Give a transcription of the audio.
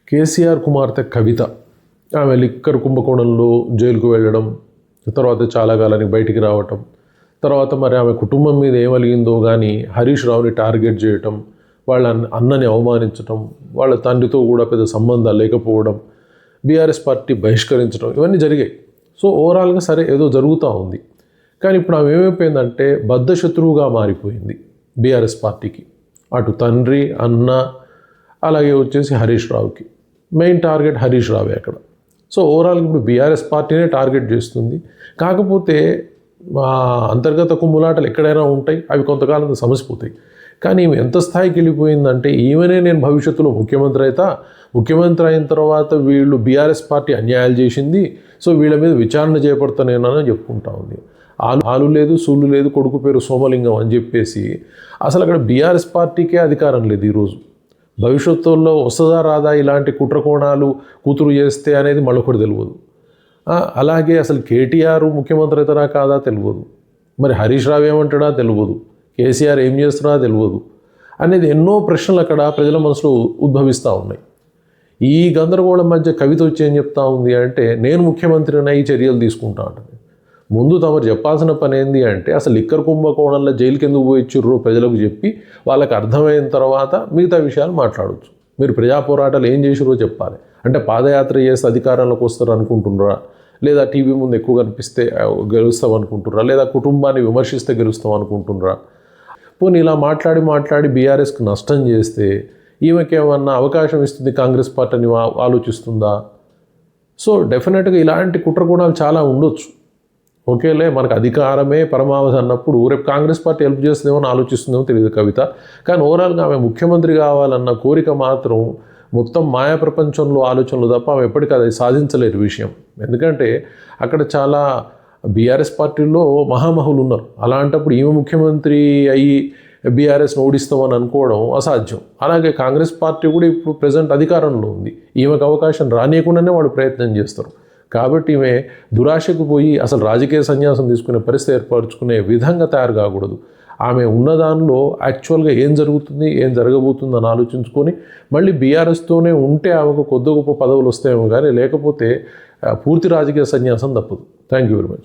కేసీఆర్ కుమార్తె కవిత ఆమె లిక్కర్ కుంభకోణంలో జైలుకు వెళ్ళడం, తర్వాత చాలా కాలానికి బయటికి రావటం, తర్వాత మరి ఆమె కుటుంబం మీద ఏమలిగిందో కానీ హరీష్ రావుని టార్గెట్ చేయటం, వాళ్ళ అన్నని అవమానించటం, వాళ్ళ తండ్రితో కూడా పెద్ద సంబంధాలు లేకపోవడం, బీఆర్ఎస్ పార్టీ బహిష్కరించడం, ఇవన్నీ జరిగాయి. సో ఓవరాల్గా సరే ఏదో జరుగుతూ ఉంది. కానీ ఇప్పుడు ఆమె ఏమైపోయిందంటే బద్ధశత్రువుగా మారిపోయింది బీఆర్ఎస్ పార్టీకి. అటు తండ్రి, అన్న, అలాగే వచ్చేసి హరీష్ రావుకి. మెయిన్ టార్గెట్ హరీష్ రావే అక్కడ. సో ఓవరాల్గా ఇప్పుడు బీఆర్ఎస్ పార్టీనే టార్గెట్ చేస్తుంది. కాకపోతే అంతర్గత కుమ్ములాటలు ఎక్కడైనా ఉంటాయి, అవి కొంతకాలం సమసిపోతాయి. కానీ ఈమె ఎంత స్థాయికి వెళ్ళిపోయిందంటే ఈమెనే నేను భవిష్యత్తులో ముఖ్యమంత్రి అయిన తర్వాత వీళ్ళు బీఆర్ఎస్ పార్టీ అన్యాయాలు చేసింది, సో వీళ్ళ మీద విచారణ చేపడతానేనని చెప్పుకుంటా ఉంది. ఆలు లేదు, సూళ్ళు లేదు, కొడుకు పేరు సోమలింగం అని చెప్పేసి అసలు అక్కడ బీఆర్ఎస్ పార్టీకే అధికారం లేదు ఈరోజు. భవిష్యత్తులో వస్తుందా రాదా ఇలాంటి కుట్రకోణాలు కూతురు చేస్తే అనేది మళ్ళొకటి తెలియదు. అలాగే అసలు కేటీఆర్ ముఖ్యమంత్రి అవుతారా కాదా తెలియదు, మరి హరీష్ రావు ఏమంటాడా తెలియదు, కేసీఆర్ ఏం చేస్తున్నారా తెలియదు అనేది ఎన్నో ప్రశ్నలు అక్కడ ప్రజల మనసులో ఉద్భవిస్తూ ఉన్నాయి. ఈ గందరగోళం మధ్య కవిత వచ్చి ఏం చెప్తా ఉంది అంటే నేను ముఖ్యమంత్రిని ఈ చర్యలు తీసుకుంటా ఉంటుంది. ముందు తమరు చెప్పాల్సిన పని ఏంది అంటే అసలు లిక్కర్ కుంభకోణంలో జైలుకి ఎందుకు పోయిచ్చిర్రో ప్రజలకు చెప్పి వాళ్ళకి అర్థమైన తర్వాత మిగతా విషయాలు మాట్లాడవచ్చు. మీరు ప్రజా పోరాటాలు ఏం చేసిరో చెప్పాలి. అంటే పాదయాత్ర చేస్తే అధికారంలోకి వస్తారు అనుకుంటున్నారా, లేదా టీవీ ముందు ఎక్కువ కనిపిస్తే గెలుస్తాం అనుకుంటున్నారా, లేదా కుటుంబాన్ని విమర్శిస్తే గెలుస్తాం అనుకుంటున్నారా? పోనీ ఇలా మాట్లాడి బీఆర్ఎస్కి నష్టం చేస్తే ఈమెకేమన్నా అవకాశం ఇస్తుంది కాంగ్రెస్ పార్టీని ఆలోచిస్తుందా? సో డెఫినెట్గా ఇలాంటి కుట్రకోణాలు చాలా ఉండొచ్చు. ఓకేలే, మనకు అధికారమే పరమావధి అన్నప్పుడు రేపు కాంగ్రెస్ పార్టీ హెల్ప్ చేస్తుందేమో అని ఆలోచిస్తుందేమో తెలియదు కవిత. కానీ ఓవరాల్గా ఆమె ముఖ్యమంత్రి కావాలన్న కోరిక మాత్రం మొత్తం మాయా ప్రపంచంలో ఆలోచనలు తప్ప ఆమె ఎప్పటికీ అది సాధించలేరు విషయం. ఎందుకంటే అక్కడ చాలా బీఆర్ఎస్ పార్టీలో మహామహులు ఉన్నారు. అలాంటప్పుడు ఈమె ముఖ్యమంత్రి అయ్యి బీఆర్ఎస్ను ఓడిస్తామని అనుకోవడం అసాధ్యం. అలాగే కాంగ్రెస్ పార్టీ కూడా ఇప్పుడు ప్రజెంట్ అధికారంలో ఉంది. ఈమెకు అవకాశం రానియకుండానే వాళ్ళు ప్రయత్నం చేస్తారు. కాబట్టి ఈమె దురాశకు పోయి అసలు రాజకీయ సన్యాసం తీసుకునే పరిస్థితి ఏర్పరచుకునే విధంగా తయారు కాకూడదు. ఆమె ఉన్నదానిలో యాక్చువల్గా ఏం జరుగుతుంది, ఏం జరగబోతుంది అని ఆలోచించుకొని మళ్ళీ బీఆర్ఎస్తోనే ఉంటే ఆమెకు కొద్ది గొప్ప పదవులు వస్తాయేమో కానీ లేకపోతే పూర్తి రాజకీయ సన్యాసం తప్పదు. Thank you very much.